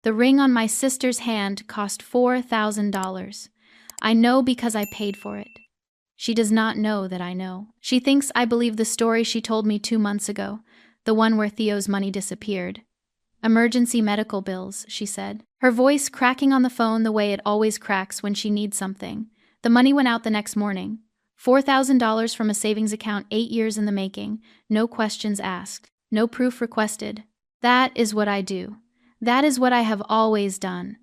The ring on my sister's hand cost $4,000. I know because I paid for it. She does not know that I know. She thinks I believe the story she told me 2 months ago, the one where Theo's money disappeared. Emergency medical bills, she said, her voice cracking on the phone the way it always cracks when she needs something. The money went out the next morning. $4,000 from a savings account 8 years in the making, no questions asked, no proof requested. That is what I do. That is what I have always done.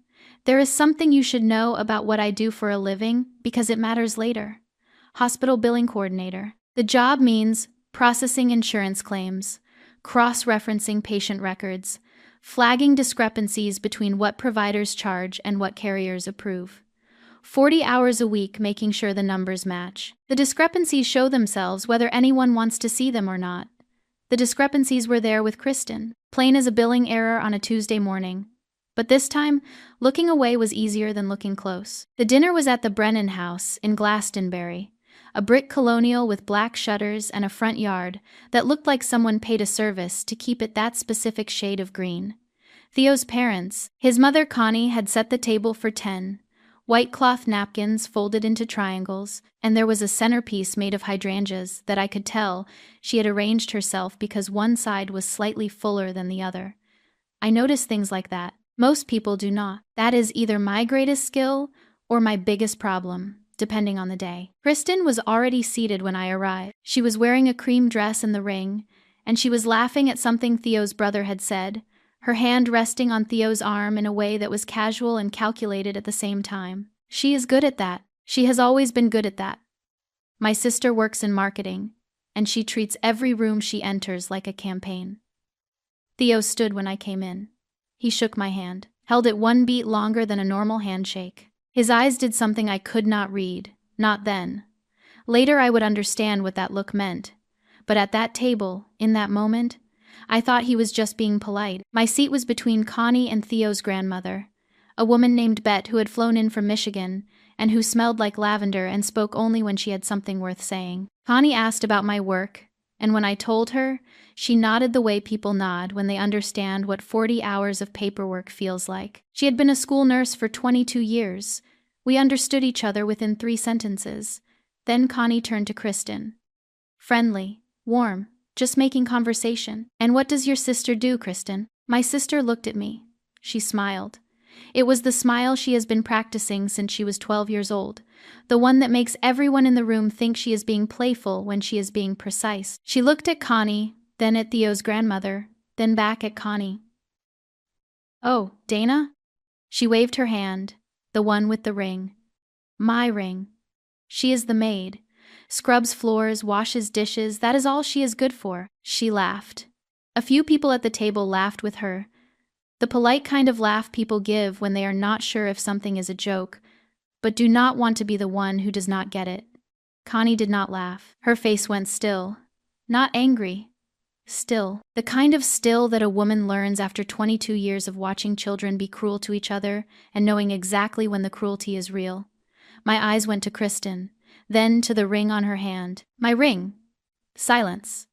There is something you should know about what I do for a living because it matters later. Hospital billing coordinator. The job means processing insurance claims, cross-referencing patient records, flagging discrepancies between what providers charge and what carriers approve. 40 hours a week making sure the numbers match. The discrepancies show themselves whether anyone wants to see them or not. The discrepancies were there with Kristen, plain as a billing error on a Tuesday morning. But this time, looking away was easier than looking close. The dinner was at the Brennan House in Glastonbury, a brick colonial with black shutters and a front yard that looked like someone paid a service to keep it that specific shade of green. Theo's parents, his mother Connie, had set the table for 10, white cloth napkins folded into triangles, and there was a centerpiece made of hydrangeas that I could tell she had arranged herself because one side was slightly fuller than the other. I notice things like that. Most people do not. That is either my greatest skill or my biggest problem, depending on the day. Kristen was already seated when I arrived. She was wearing a cream dress and the ring, and she was laughing at something Theo's brother had said, her hand resting on Theo's arm in a way that was casual and calculated at the same time. She is good at that. She has always been good at that. My sister works in marketing, and she treats every room she enters like a campaign. Theo stood when I came in. He shook my hand, held it 1 beat longer than a normal handshake. His eyes did something I could not read, not then. Later I would understand what that look meant. But at that table, in that moment, I thought he was just being polite. My seat was between Connie and Theo's grandmother, a woman named Bet who had flown in from Michigan and who smelled like lavender and spoke only when she had something worth saying. Connie asked about my work, and when I told her, she nodded the way people nod when they understand what 40 hours of paperwork feels like. She had been a school nurse for 22 years. We understood each other within 3 sentences. Then Connie turned to Kristen. Friendly, warm, just making conversation. And what does your sister do, Kristen? My sister looked at me. She smiled. It was the smile she has been practicing since she was 12 years old, the one that makes everyone in the room think she is being playful when she is being precise. She looked at Connie, then at Theo's grandmother, then back at Connie. Oh, Dana? She waved her hand, the one with the ring. My ring. She is the maid. Scrubs floors, washes dishes, that is all she is good for. She laughed. A few people at the table laughed with her. The polite kind of laugh people give when they are not sure if something is a joke, but do not want to be the one who does not get it. Connie did not laugh. Her face went still. Not angry. Still. The kind of still that a woman learns after 22 years of watching children be cruel to each other and knowing exactly when the cruelty is real. My eyes went to Kristen, then to the ring on her hand. My ring. Silence.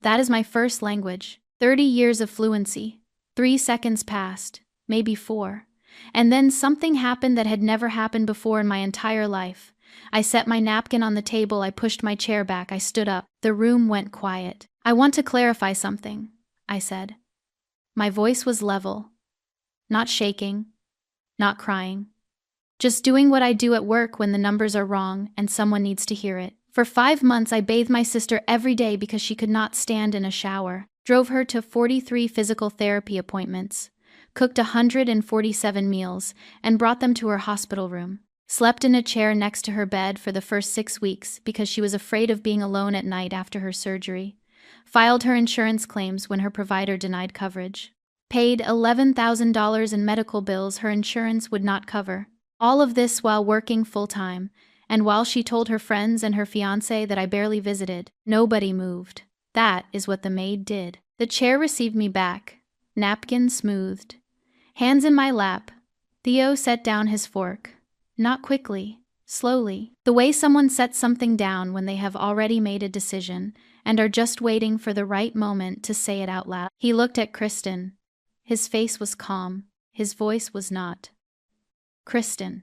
That is my first language. 30 years of fluency. 3 seconds passed, maybe 4. And then something happened that had never happened before in my entire life. I set my napkin on the table, I pushed my chair back, I stood up. The room went quiet. I want to clarify something, I said. My voice was level. Not shaking. Not crying. Just doing what I do at work when the numbers are wrong and someone needs to hear it. For 5 months I bathed my sister every day because she could not stand in a shower. Drove her to 43 physical therapy appointments, cooked 147 meals, and brought them to her hospital room. Slept in a chair next to her bed for the first 6 weeks because she was afraid of being alone at night after her surgery. Filed her insurance claims when her provider denied coverage. Paid $11,000 in medical bills her insurance would not cover. All of this while working full-time, and while she told her friends and her fiancé that I barely visited. Nobody moved. That is what the maid did. The chair received me back, napkin smoothed. Hands in my lap, Theo set down his fork. Not quickly, slowly. The way someone sets something down when they have already made a decision and are just waiting for the right moment to say it out loud. He looked at Kristen. His face was calm. His voice was not. Kristen.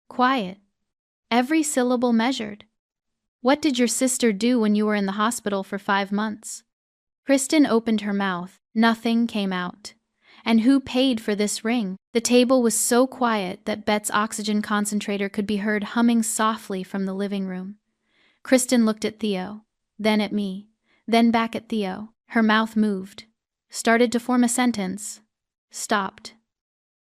Quiet. Every syllable measured. What did your sister do when you were in the hospital for 5 months? Kristen opened her mouth. Nothing came out. And who paid for this ring? The table was so quiet that Bet's oxygen concentrator could be heard humming softly from the living room. Kristen looked at Theo, then at me, then back at Theo. Her mouth moved, started to form a sentence, stopped,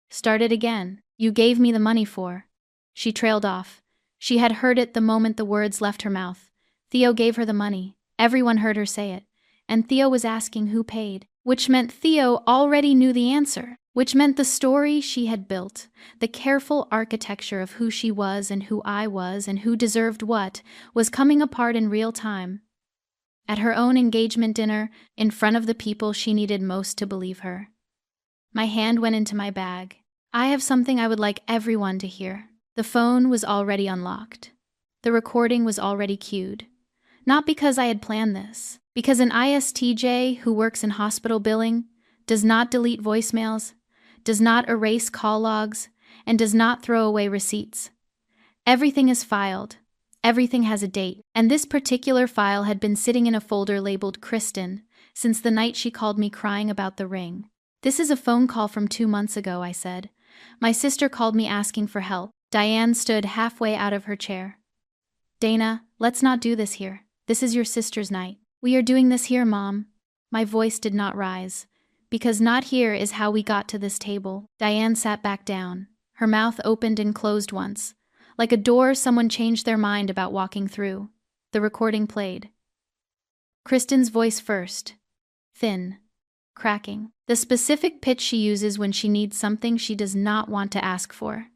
started again. You gave me the money for. She trailed off. She had heard it the moment the words left her mouth. Theo gave her the money. Everyone heard her say it. And Theo was asking who paid, which meant Theo already knew the answer, which meant the story she had built, the careful architecture of who she was and who I was and who deserved what, was coming apart in real time. At her own engagement dinner, in front of the people she needed most to believe her. My hand went into my bag. I have something I would like everyone to hear. The phone was already unlocked. The recording was already cued. Not because I had planned this, because an ISTJ who works in hospital billing does not delete voicemails, does not erase call logs, and does not throw away receipts. Everything is filed. Everything has a date, and this particular file had been sitting in a folder labeled Kristen since the night she called me crying about the ring. This is a phone call from 2 months ago, I said. My sister called me asking for help. Diane stood halfway out of her chair. Dana, let's not do this here. This is your sister's night. We are doing this here, Mom. My voice did not rise, because not here is how we got to this table. Diane sat back down. Her mouth opened and closed once. Like a door someone changed their mind about walking through. The recording played. Kristen's voice first. Thin. Cracking. The specific pitch she uses when she needs something she does not want to ask for.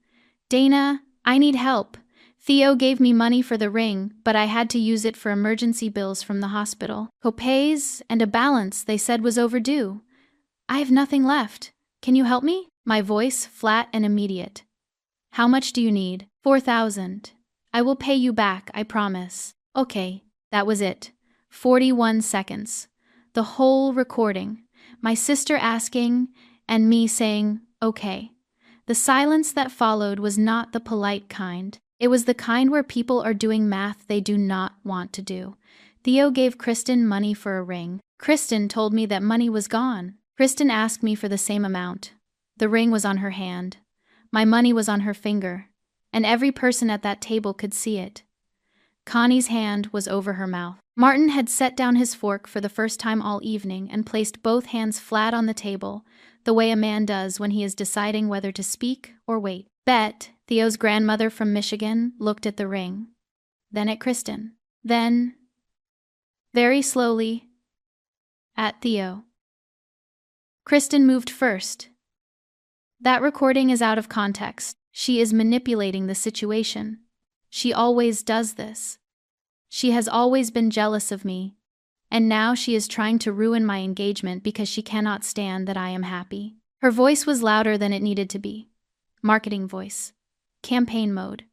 Dana, I need help. Theo gave me money for the ring, but I had to use it for emergency bills from the hospital. Copays and a balance they said was overdue. I have nothing left. Can you help me? My voice flat and immediate. How much do you need? 4,000. I will pay you back, I promise. Okay, that was it. 41 seconds. The whole recording. My sister asking, and me saying, okay. The silence that followed was not the polite kind. It was the kind where people are doing math they do not want to do. Theo gave Kristen money for a ring. Kristen told me that money was gone. Kristen asked me for the same amount. The ring was on her hand. My money was on her finger, and every person at that table could see it. Connie's hand was over her mouth. Martin had set down his fork for the first time all evening and placed both hands flat on the table, the way a man does when he is deciding whether to speak or wait. Bet, Theo's grandmother from Michigan, looked at the ring, then at Kristen, then, very slowly, at Theo. Kristen moved first. That recording is out of context. She is manipulating the situation. She always does this. She has always been jealous of me, and now she is trying to ruin my engagement because she cannot stand that I am happy. Her voice was louder than it needed to be. Marketing voice. Campaign mode.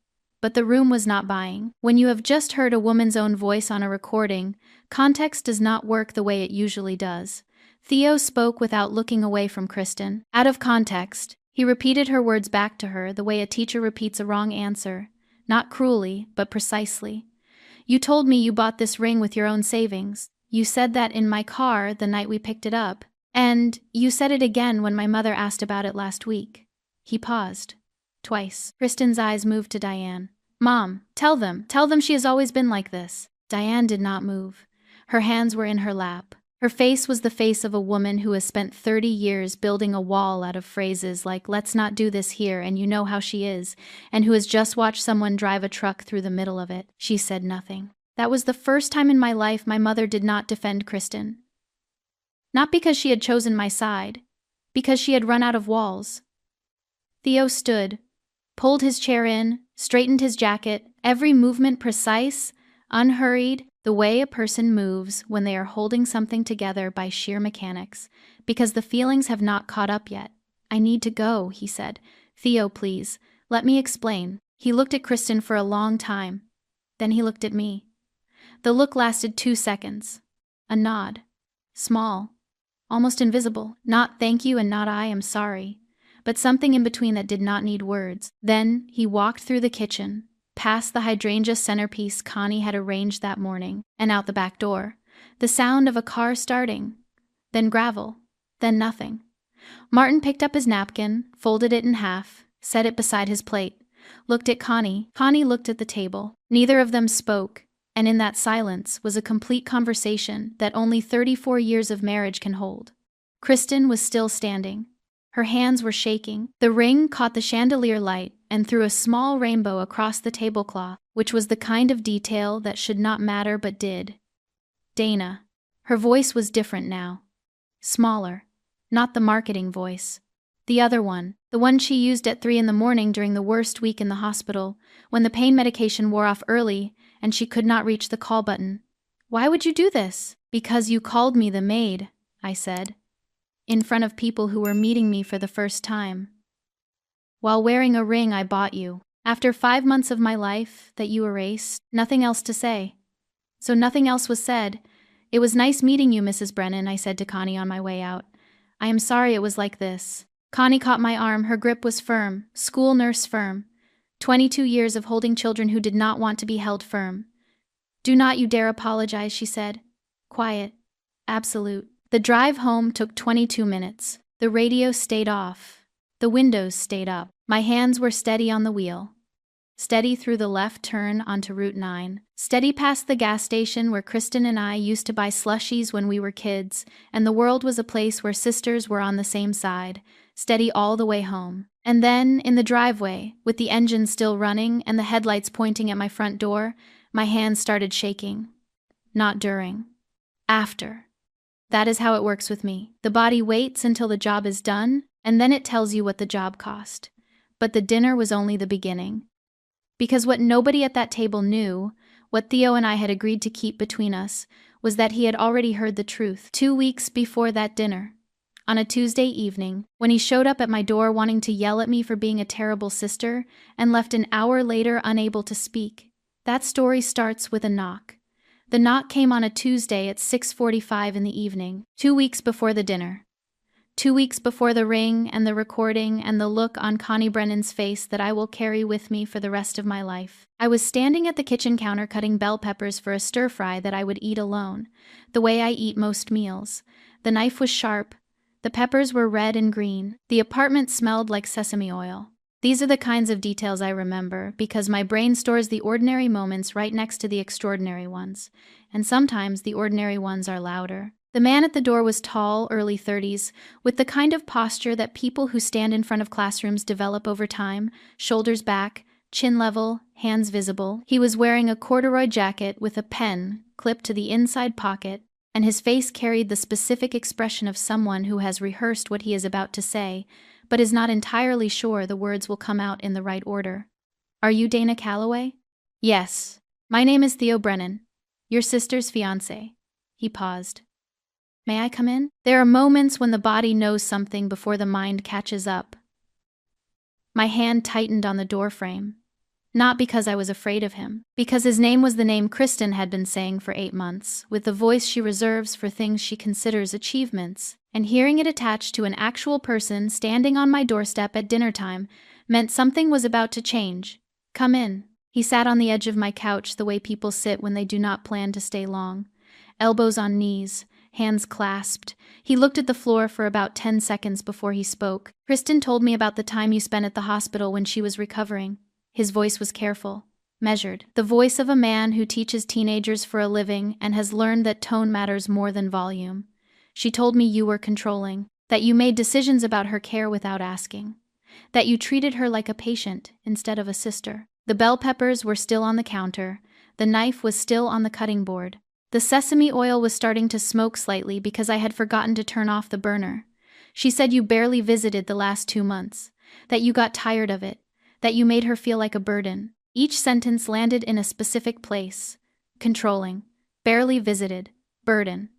But the room was not buying. When you have just heard a woman's own voice on a recording, context does not work the way it usually does. Theo spoke without looking away from Kristen. Out of context, he repeated her words back to her the way a teacher repeats a wrong answer, not cruelly, but precisely. You told me you bought this ring with your own savings. You said that in my car the night we picked it up. And you said it again when my mother asked about it last week. He paused. Twice. Kristen's eyes moved to Diane. Mom, tell them she has always been like this. Diane did not move. Her hands were in her lap. Her face was the face of a woman who has spent 30 years building a wall out of phrases like, let's not do this here, and you know how she is, and who has just watched someone drive a truck through the middle of it. She said nothing. That was the first time in my life my mother did not defend Kristen. Not because she had chosen my side, because she had run out of walls. Theo stood, pulled his chair in, straightened his jacket, every movement precise, unhurried, the way a person moves when they are holding something together by sheer mechanics, because the feelings have not caught up yet. I need to go, he said. Theo, please, let me explain. He looked at Kristen for a long time. Then he looked at me. The look lasted 2 seconds. A nod. Small. Almost invisible. Not thank you and not I am sorry. but something in between that did not need words. Then he walked through the kitchen, past the hydrangea centerpiece Connie had arranged that morning, and out the back door. The sound of a car starting, then gravel, then nothing. Martin picked up his napkin, folded it in half, set it beside his plate, looked at Connie. Connie looked at the table. Neither of them spoke, and in that silence was a complete conversation that only 34 years of marriage can hold. Kristen was still standing. Her hands were shaking. The ring caught the chandelier light and threw a small rainbow across the tablecloth, which was the kind of detail that should not matter but did. Dana. Her voice was different now. Smaller. Not the marketing voice. The other one. The one she used at 3 a.m. during the worst week in the hospital, when the pain medication wore off early and she could not reach the call button. "Why would you do this?" "Because you called me the maid," I said, in front of people who were meeting me for the first time. "While wearing a ring I bought you. After 5 months of my life that you erased, nothing else to say." So nothing else was said. "It was nice meeting you, Mrs. Brennan," I said to Connie on my way out. "I am sorry it was like this." Connie caught my arm. Her grip was firm, school nurse firm. 22 years of holding children who did not want to be held firm. "Do not you dare apologize," she said. Quiet. Absolute. The drive home took 22 minutes. The radio stayed off. The windows stayed up. My hands were steady on the wheel. Steady through the left turn onto Route 9. Steady past the gas station where Kristen and I used to buy slushies when we were kids, and the world was a place where sisters were on the same side. Steady all the way home. And then, in the driveway, with the engine still running and the headlights pointing at my front door, my hands started shaking. Not during. After. That is how it works with me. The body waits until the job is done, and then it tells you what the job cost. But the dinner was only the beginning. Because what nobody at that table knew, what Theo and I had agreed to keep between us, was that he had already heard the truth 2 weeks before that dinner. On a Tuesday evening, when he showed up at my door wanting to yell at me for being a terrible sister, and left an hour later unable to speak. That story starts with a knock. The knock came on a Tuesday at 6:45 in the evening, 2 weeks before the dinner. 2 weeks before the ring and the recording and the look on Connie Brennan's face that I will carry with me for the rest of my life. I was standing at the kitchen counter cutting bell peppers for a stir-fry that I would eat alone, the way I eat most meals. The knife was sharp. The peppers were red and green. The apartment smelled like sesame oil. These are the kinds of details I remember, because my brain stores the ordinary moments right next to the extraordinary ones, and sometimes the ordinary ones are louder. The man at the door was tall, early 30s, with the kind of posture that people who stand in front of classrooms develop over time, shoulders back, chin level, hands visible. He was wearing a corduroy jacket with a pen clipped to the inside pocket, and his face carried the specific expression of someone who has rehearsed what he is about to say, but is not entirely sure the words will come out in the right order. "Are you Dana Calloway?" "Yes. My name is Theo Brennan. Your sister's fiancé." He paused. "May I come in?" There are moments when the body knows something before the mind catches up. My hand tightened on the doorframe. Not because I was afraid of him, because his name was the name Kristen had been saying for 8 months, with the voice she reserves for things she considers achievements, and hearing it attached to an actual person standing on my doorstep at dinner time meant something was about to change. "Come in." He sat on the edge of my couch the way people sit when they do not plan to stay long. Elbows on knees, hands clasped. He looked at the floor for about 10 seconds before he spoke. "Kristen told me about the time you spent at the hospital when she was recovering." His voice was careful, measured. The voice of a man who teaches teenagers for a living and has learned that tone matters more than volume. "She told me you were controlling, that you made decisions about her care without asking, that you treated her like a patient instead of a sister." The bell peppers were still on the counter. The knife was still on the cutting board. The sesame oil was starting to smoke slightly because I had forgotten to turn off the burner. "She said you barely visited the last 2 months, that you got tired of it, that you made her feel like a burden." Each sentence landed in a specific place. Controlling, barely visited, burden.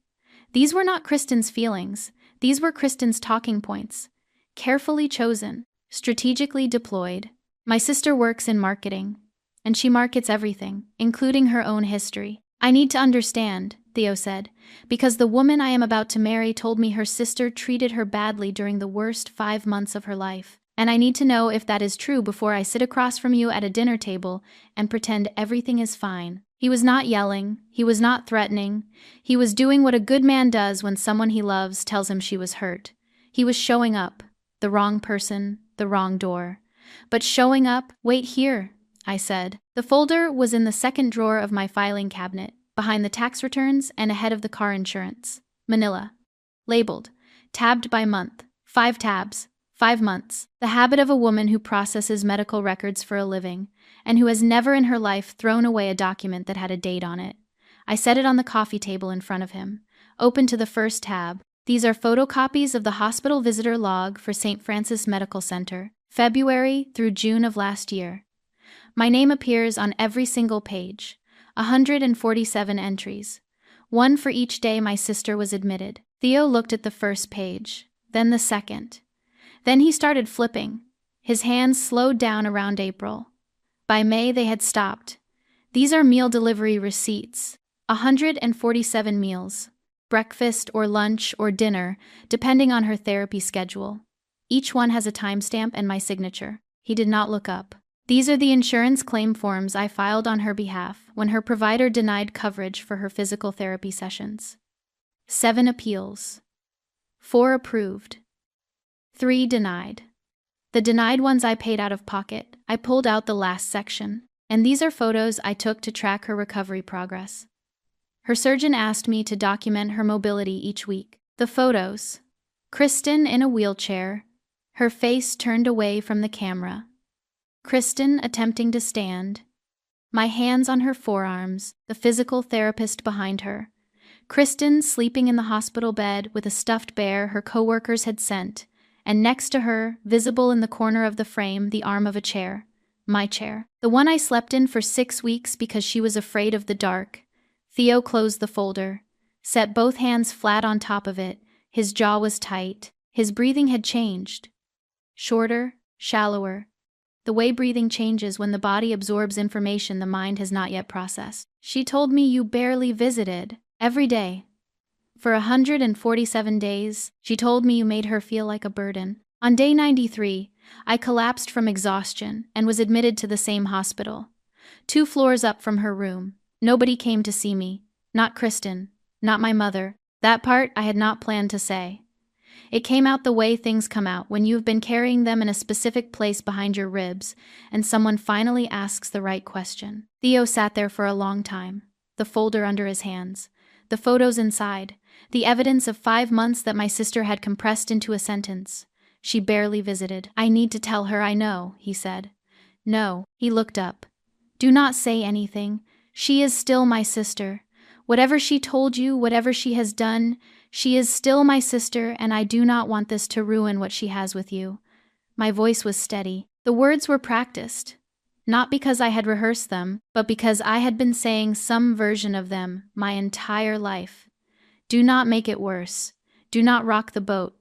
These were not Kristen's feelings. These were Kristen's talking points. Carefully chosen, strategically deployed. My sister works in marketing, and she markets everything, including her own history. I need to understand, Theo said, because the woman I am about to marry told me her sister treated her badly during the worst 5 months of her life. And I need to know if that is true before I sit across from you at a dinner table and pretend everything is fine. He was not yelling. He was not threatening. He was doing what a good man does when someone he loves tells him she was hurt. He was showing up. The wrong person, the wrong door. But showing up, wait here, I said. The folder was in the second drawer of my filing cabinet, behind the tax returns and ahead of the car insurance. Manila. Labeled. Tabbed by month. 5 tabs. 5 months. The habit of a woman who processes medical records for a living, and who has never in her life thrown away a document that had a date on it. I set it on the coffee table in front of him. Open to the first tab. These are photocopies of the hospital visitor log for St. Francis Medical Center, February through June of last year. My name appears on every single page. 147 entries. One for each day my sister was admitted. Theo looked at the first page, then the second. Then he started flipping. His hands slowed down around April. By May, they had stopped. These are meal delivery receipts. 147 meals. Breakfast or lunch or dinner, depending on her therapy schedule. Each one has a timestamp and my signature. He did not look up. These are the insurance claim forms I filed on her behalf when her provider denied coverage for her physical therapy sessions. 7 appeals. 4 approved. 3 denied. The denied ones I paid out of pocket. I pulled out the last section. And these are photos I took to track her recovery progress. Her surgeon asked me to document her mobility each week. The photos. Kristen in a wheelchair, her face turned away from the camera. Kristen attempting to stand. My hands on her forearms, the physical therapist behind her. Kristen sleeping in the hospital bed with a stuffed bear her coworkers had sent, and next to her, visible in the corner of the frame, the arm of a chair. My chair. The one I slept in for 6 weeks because she was afraid of the dark. Theo closed the folder, set both hands flat on top of it. His jaw was tight. His breathing had changed. Shorter, shallower. The way breathing changes when the body absorbs information the mind has not yet processed. She told me you barely visited. Every day. For 147 days, she told me you made her feel like a burden. On day 93, I collapsed from exhaustion and was admitted to the same hospital. 2 floors up from her room. Nobody came to see me. Not Kristen. Not my mother. That part I had not planned to say. It came out the way things come out when you've been carrying them in a specific place behind your ribs and someone finally asks the right question. Theo sat there for a long time, the folder under his hands, the photos inside, the evidence of 5 months that my sister had compressed into a sentence. She barely visited. I need to tell her I know, he said. No, he looked up. Do not say anything. She is still my sister. Whatever she told you, whatever she has done, she is still my sister, and I do not want this to ruin what she has with you. My voice was steady. The words were practiced. Not because I had rehearsed them, but because I had been saying some version of them my entire life. Do not make it worse. Do not rock the boat.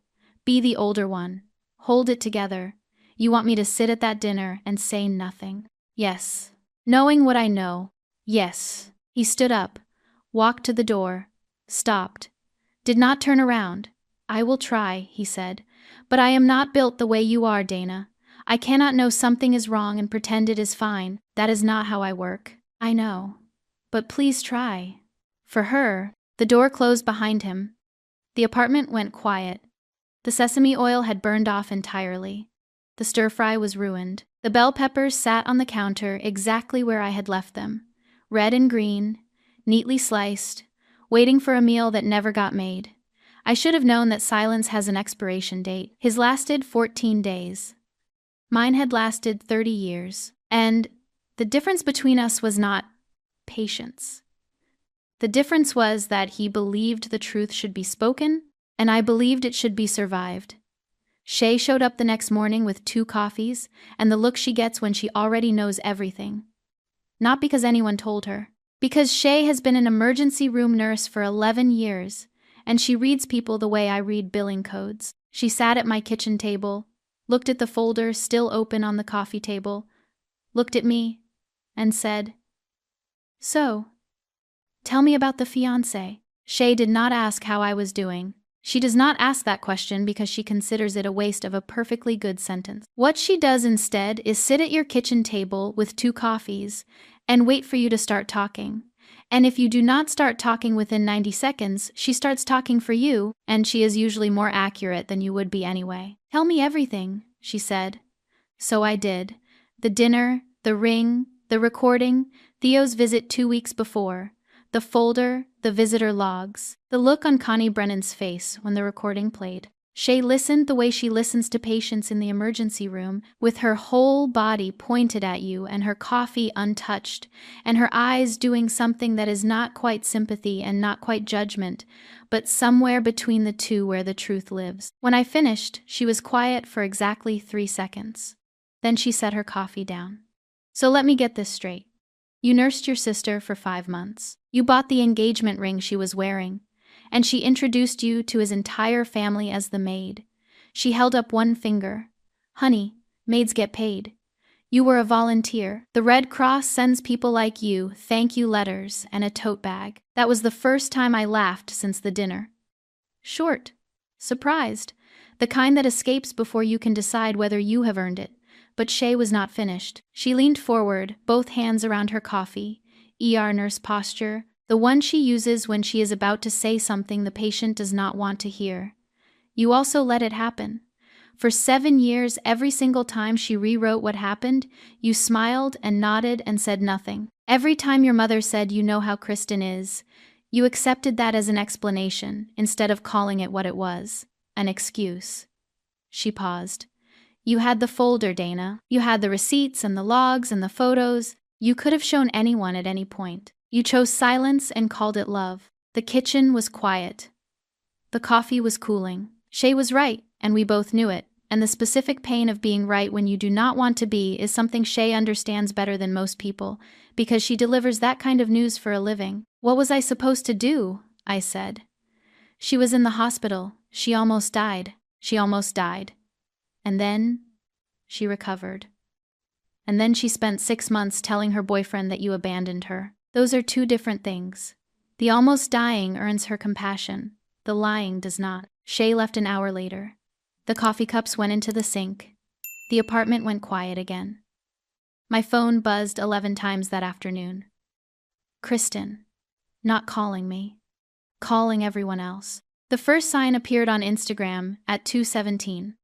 Be the older one. Hold it together. You want me to sit at that dinner and say nothing. Yes. Knowing what I know. Yes. He stood up, walked to the door, stopped. Did not turn around. I will try, he said. But I am not built the way you are, Dana. I cannot know something is wrong and pretend it is fine. That is not how I work. I know. But please try. For her, the door closed behind him. The apartment went quiet. The sesame oil had burned off entirely. The stir-fry was ruined. The bell peppers sat on the counter exactly where I had left them, red and green, neatly sliced, waiting for a meal that never got made. I should have known that silence has an expiration date. His lasted 14 days. Mine had lasted 30 years. And the difference between us was not patience. The difference was that he believed the truth should be spoken, and I believed it should be survived. Shay showed up the next morning with 2 coffees and the look she gets when she already knows everything. Not because anyone told her. Because Shay has been an emergency room nurse for 11 years, and she reads people the way I read billing codes. She sat at my kitchen table, looked at the folder still open on the coffee table, looked at me, and said, "So, tell me about the fiancé." Shay did not ask how I was doing. She does not ask that question because she considers it a waste of a perfectly good sentence. What she does instead is sit at your kitchen table with 2 coffees and wait for you to start talking. And if you do not start talking within 90 seconds, she starts talking for you, and she is usually more accurate than you would be anyway. Tell me everything, she said. So I did. The dinner, the ring, the recording, Theo's visit 2 weeks before, the folder, the visitor logs, the look on Connie Brennan's face when the recording played. Shay listened the way she listens to patients in the emergency room, with her whole body pointed at you and her coffee untouched, and her eyes doing something that is not quite sympathy and not quite judgment, but somewhere between the two where the truth lives. When I finished, she was quiet for exactly 3 seconds. Then she set her coffee down. So let me get this straight. You nursed your sister for 5 months. You bought the engagement ring she was wearing, and she introduced you to his entire family as the maid. She held up one finger. Honey, maids get paid. You were a volunteer. The Red Cross sends people like you thank you letters and a tote bag. That was the first time I laughed since the dinner. Short. Surprised. The kind that escapes before you can decide whether you have earned it. But Shay was not finished. She leaned forward, both hands around her coffee. ER nurse posture, the one she uses when she is about to say something the patient does not want to hear. You also let it happen. For 7 years, every single time she rewrote what happened, you smiled and nodded and said nothing. Every time your mother said you know how Kristen is, you accepted that as an explanation instead of calling it what it was, an excuse. She paused. You had the folder, Dana. You had the receipts and the logs and the photos. You could have shown anyone at any point. You chose silence and called it love. The kitchen was quiet. The coffee was cooling. Shay was right, and we both knew it. And the specific pain of being right when you do not want to be is something Shay understands better than most people, because she delivers that kind of news for a living. What was I supposed to do? I said. She was in the hospital. She almost died. She almost died. And then she recovered. And then she spent 6 months telling her boyfriend that you abandoned her. Those are 2 different things. The almost dying earns her compassion. The lying does not. Shay left an hour later. The coffee cups went into the sink. The apartment went quiet again. My phone buzzed 11 times that afternoon. Kristen. Not calling me. Calling everyone else. The first sign appeared on Instagram at 2:17.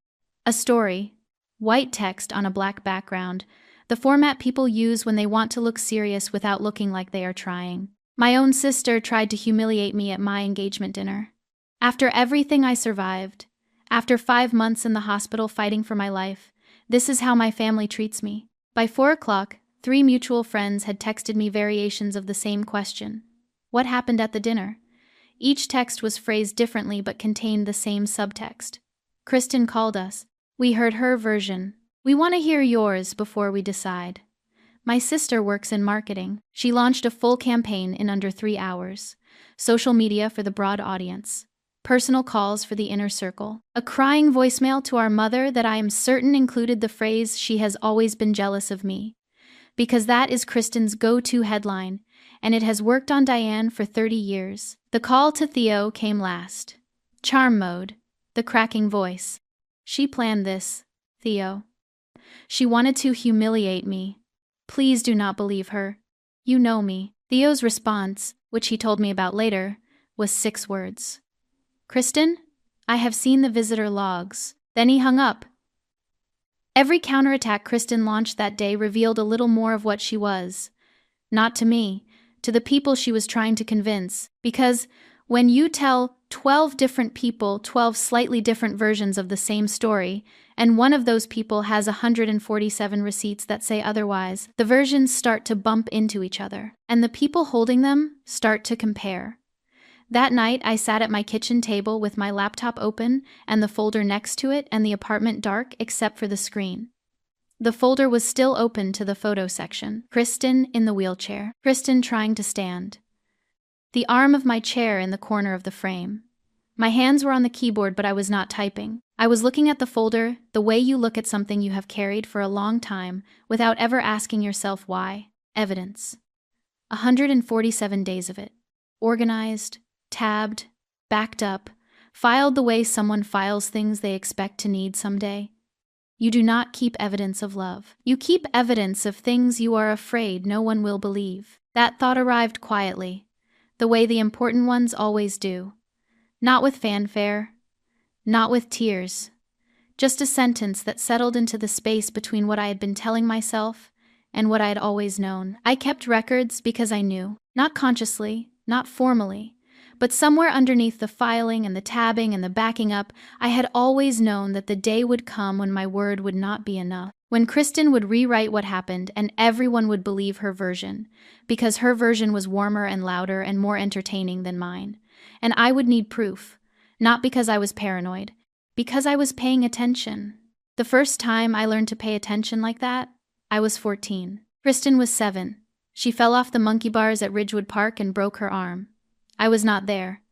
A story. White text on a black background. The format people use when they want to look serious without looking like they are trying. My own sister tried to humiliate me at my engagement dinner. After everything I survived, after 5 months in the hospital fighting for my life, this is how my family treats me. By 4 o'clock, 3 mutual friends had texted me variations of the same question. What happened at the dinner? Each text was phrased differently but contained the same subtext. Kristen called us. We heard her version. We want to hear yours before we decide. My sister works in marketing. She launched a full campaign in under 3 hours. Social media for the broad audience. Personal calls for the inner circle. A crying voicemail to our mother that I am certain included the phrase, "She has always been jealous of me." Because that is Kristen's go-to headline, and it has worked on Diane for 30 years. The call to Theo came last. Charm mode. The cracking voice. She planned this, Theo. She wanted to humiliate me. Please do not believe her. You know me. Theo's response, which he told me about later, was 6 words. Kristen, I have seen the visitor logs. Then he hung up. Every counterattack Kristen launched that day revealed a little more of what she was. Not to me, to the people she was trying to convince. Because when you tell 12 different people 12 slightly different versions of the same story, and one of those people has 147 receipts that say otherwise, the versions start to bump into each other, and the people holding them start to compare. That night, I sat at my kitchen table with my laptop open and the folder next to it and the apartment dark except for the screen. The folder was still open to the photo section. Kristen in the wheelchair. Kristen trying to stand. The arm of my chair in the corner of the frame. My hands were on the keyboard, but I was not typing. I was looking at the folder the way you look at something you have carried for a long time without ever asking yourself why. Evidence. 147 days of it. Organized, tabbed, backed up, filed the way someone files things they expect to need someday. You do not keep evidence of love. You keep evidence of things you are afraid no one will believe. That thought arrived quietly, the way the important ones always do. Not with fanfare, not with tears. Just a sentence that settled into the space between what I had been telling myself and what I had always known. I kept records because I knew, not consciously, not formally, but somewhere underneath the filing and the tabbing and the backing up, I had always known that the day would come when my word would not be enough. When Kristen would rewrite what happened and everyone would believe her version, because her version was warmer and louder and more entertaining than mine. And I would need proof, not because I was paranoid, because I was paying attention. The first time I learned to pay attention like that, I was 14. Kristen was 7. She fell off the monkey bars at Ridgewood Park and broke her arm. I was not there.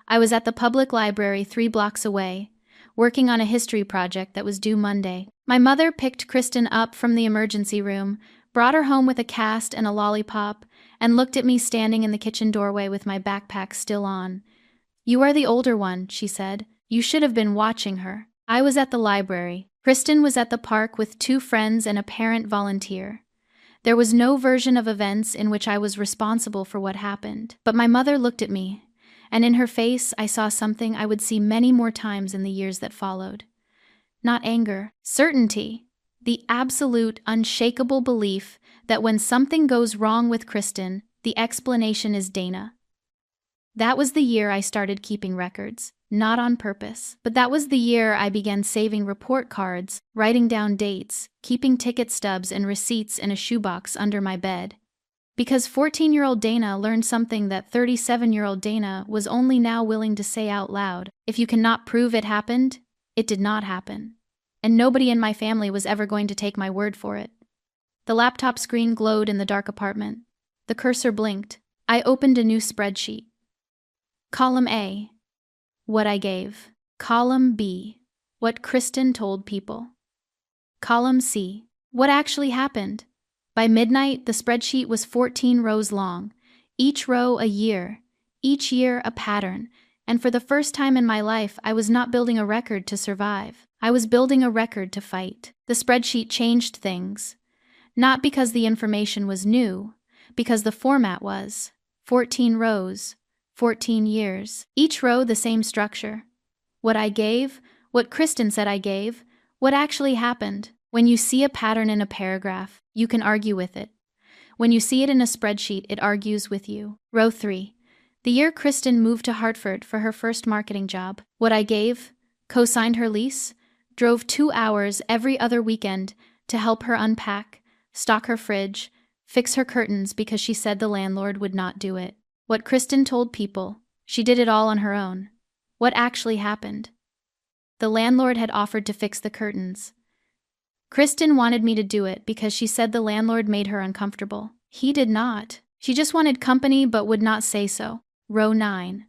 I was at the public library 3 blocks away, working on a history project that was due Monday. My mother picked Kristen up from the emergency room, brought her home with a cast and a lollipop, and looked at me standing in the kitchen doorway with my backpack still on. "You are the older one," she said. "You should have been watching her." I was at the library. Kristen was at the park with 2 friends and a parent volunteer. There was no version of events in which I was responsible for what happened. But my mother looked at me, and in her face I saw something I would see many more times in the years that followed. Not anger, certainty. The absolute, unshakable belief that when something goes wrong with Kristen, the explanation is Dana. That was the year I started keeping records. Not on purpose, but that was the year I began saving report cards, writing down dates, keeping ticket stubs and receipts in a shoebox under my bed. Because 14-year-old Dana learned something that 37-year-old Dana was only now willing to say out loud. If you cannot prove it happened, it did not happen. And nobody in my family was ever going to take my word for it. The laptop screen glowed in the dark apartment. The cursor blinked. I opened a new spreadsheet. Column A. What I gave. Column B. What Kristen told people. Column C. What actually happened. By midnight, the spreadsheet was 14 rows long, each row a year, each year a pattern, and for the first time in my life, I was not building a record to survive. I was building a record to fight. The spreadsheet changed things. Not because the information was new, because the format was. 14 rows. 14 years. Each row the same structure. What I gave, what Kristen said I gave, what actually happened. When you see a pattern in a paragraph, you can argue with it. When you see it in a spreadsheet, it argues with you. Row 3. The year Kristen moved to Hartford for her first marketing job. What I gave, co-signed her lease, drove 2 hours every other weekend to help her unpack, stock her fridge, fix her curtains because she said the landlord would not do it. What Kristen told people, she did it all on her own. What actually happened? The landlord had offered to fix the curtains. Kristen wanted me to do it because she said the landlord made her uncomfortable. He did not. She just wanted company but would not say so. Row 9.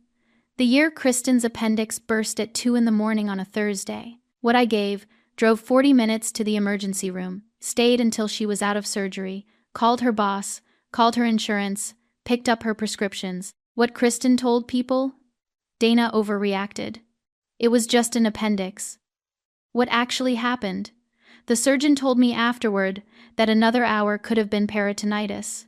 The year Kristen's appendix burst at 2 in the morning on a Thursday. What I gave, drove 40 minutes to the emergency room, stayed until she was out of surgery, called her boss, called her insurance, picked up her prescriptions. What Kristen told people? Dana overreacted. It was just an appendix. What actually happened? The surgeon told me afterward that another hour could have been peritonitis.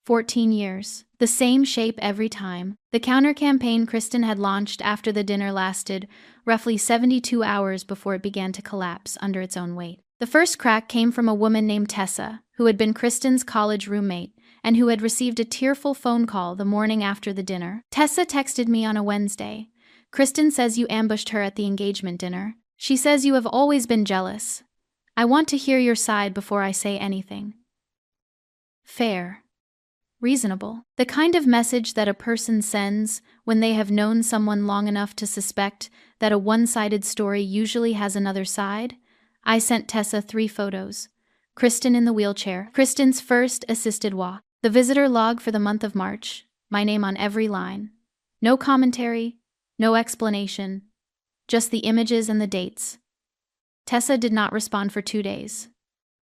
14 years. The same shape every time. The counter-campaign Kristen had launched after the dinner lasted roughly 72 hours before it began to collapse under its own weight. The first crack came from a woman named Tessa, who had been Kristen's college roommate, and who had received a tearful phone call the morning after the dinner. Tessa texted me on a Wednesday. Kristen says you ambushed her at the engagement dinner. She says you have always been jealous. I want to hear your side before I say anything. Fair. Reasonable. The kind of message that a person sends when they have known someone long enough to suspect that a one-sided story usually has another side. I sent Tessa 3 photos. Kristen in the wheelchair. Kristen's first assisted walk. The visitor log for the month of March. My name on every line. No commentary, no explanation, just the images and the dates. Tessa did not respond for 2 days.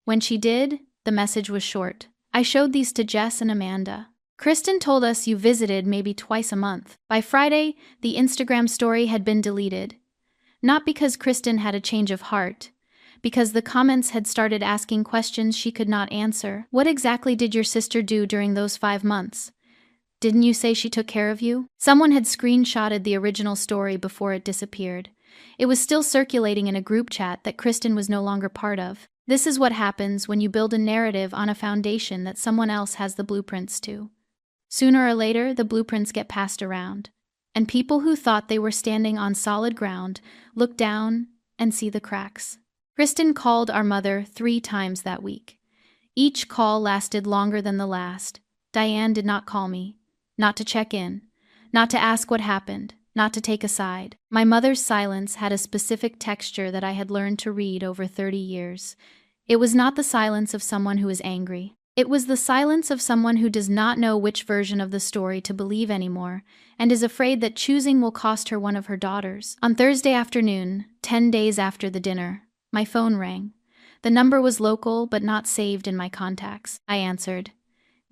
When she did, the message was short. I showed these to Jess and Amanda. Kristen told us you visited maybe twice a month. By Friday, the Instagram story had been deleted. Not because Kristen had a change of heart, because the comments had started asking questions she could not answer. What exactly did your sister do during those 5 months? Didn't you say she took care of you? Someone had screenshotted the original story before it disappeared. It was still circulating in a group chat that Kristen was no longer part of. This is what happens when you build a narrative on a foundation that someone else has the blueprints to. Sooner or later, the blueprints get passed around, and people who thought they were standing on solid ground look down and see the cracks. Kristen called our mother 3 times that week. Each call lasted longer than the last. Diane did not call me, not to check in, not to ask what happened, not to take a side. My mother's silence had a specific texture that I had learned to read over 30 years. It was not the silence of someone who is angry. It was the silence of someone who does not know which version of the story to believe anymore, and is afraid that choosing will cost her one of her daughters. On Thursday afternoon, 10 days after the dinner, my phone rang. The number was local but not saved in my contacts. I answered.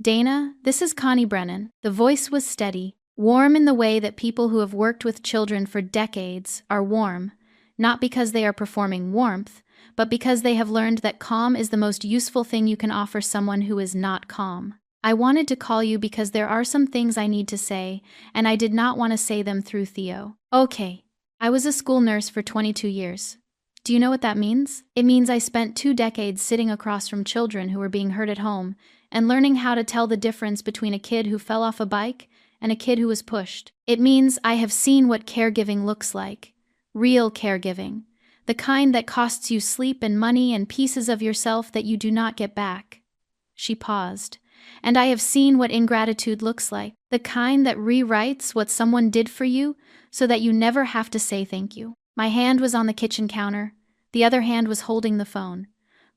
Dana, this is Connie Brennan. The voice was steady, warm in the way that people who have worked with children for decades are warm, not because they are performing warmth, but because they have learned that calm is the most useful thing you can offer someone who is not calm. I wanted to call you because there are some things I need to say, and I did not want to say them through Theo. Okay. I was a school nurse for 22 years. Do you know what that means? It means I spent 2 decades sitting across from children who were being hurt at home and learning how to tell the difference between a kid who fell off a bike and a kid who was pushed. It means I have seen what caregiving looks like. Real caregiving. The kind that costs you sleep and money and pieces of yourself that you do not get back. She paused. And I have seen what ingratitude looks like. The kind that rewrites what someone did for you so that you never have to say thank you. My hand was on the kitchen counter. The other hand was holding the phone.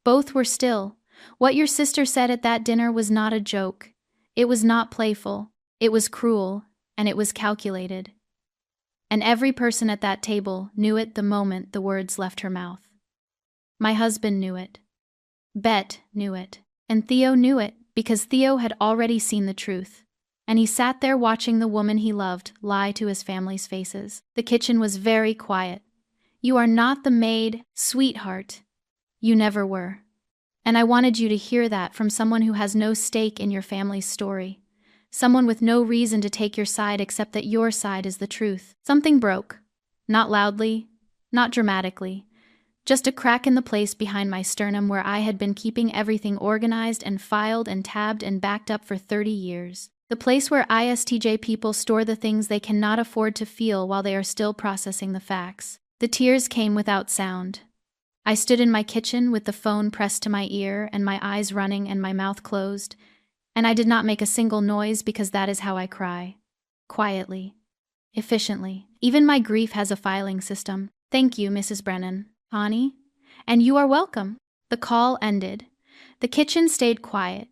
Both were still. What your sister said at that dinner was not a joke. It was not playful. It was cruel, and it was calculated. And every person at that table knew it the moment the words left her mouth. My husband knew it. Bet knew it. And Theo knew it, because Theo had already seen the truth. And he sat there watching the woman he loved lie to his family's faces. The kitchen was very quiet. You are not the maid, sweetheart. You never were. And I wanted you to hear that from someone who has no stake in your family's story. Someone with no reason to take your side except that your side is the truth. Something broke. Not loudly, not dramatically. Just a crack in the place behind my sternum where I had been keeping everything organized and filed and tabbed and backed up for 30 years. The place where ISTJ people store the things they cannot afford to feel while they are still processing the facts. The tears came without sound. I stood in my kitchen with the phone pressed to my ear and my eyes running and my mouth closed, and I did not make a single noise because that is how I cry. Quietly. Efficiently. Even my grief has a filing system. Thank you, Mrs. Brennan. Connie? And you are welcome. The call ended. The kitchen stayed quiet.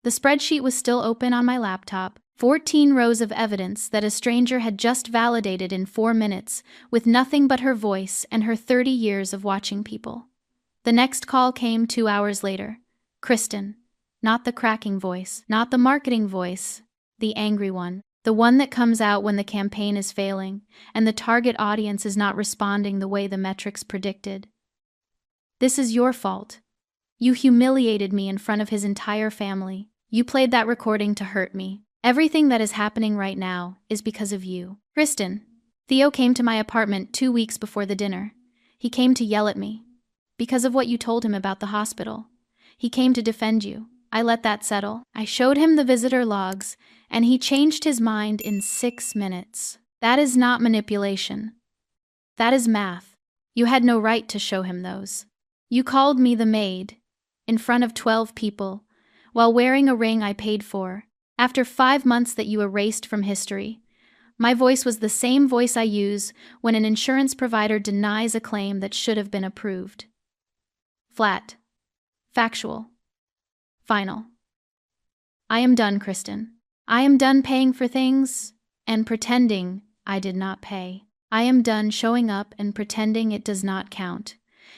The spreadsheet was still open on my laptop, 14 rows of evidence that a stranger had just validated in 4 minutes, with nothing but her voice and her 30 years of watching people. The next call came 2 hours later. Kristen. Not the cracking voice, not the marketing voice, the angry one. The one that comes out when the campaign is failing and the target audience is not responding the way the metrics predicted. This is your fault. You humiliated me in front of his entire family. You played that recording to hurt me. Everything that is happening right now is because of you. Kristen, Theo came to my apartment 2 weeks before the dinner. He came to yell at me. Because of what you told him about the hospital. He came to defend you. I let that settle. I showed him the visitor logs, and he changed his mind in 6 minutes. That is not manipulation. That is math. You had no right to show him those. You called me the maid, in front of 12 people, while wearing a ring I paid for, after 5 months that you erased from history. My voice was the same voice I use when an insurance provider denies a claim that should have been approved. Flat. Factual. Final. I am done, Kristen. I am done paying for things and pretending I did not pay. I am done showing up and pretending it does not count.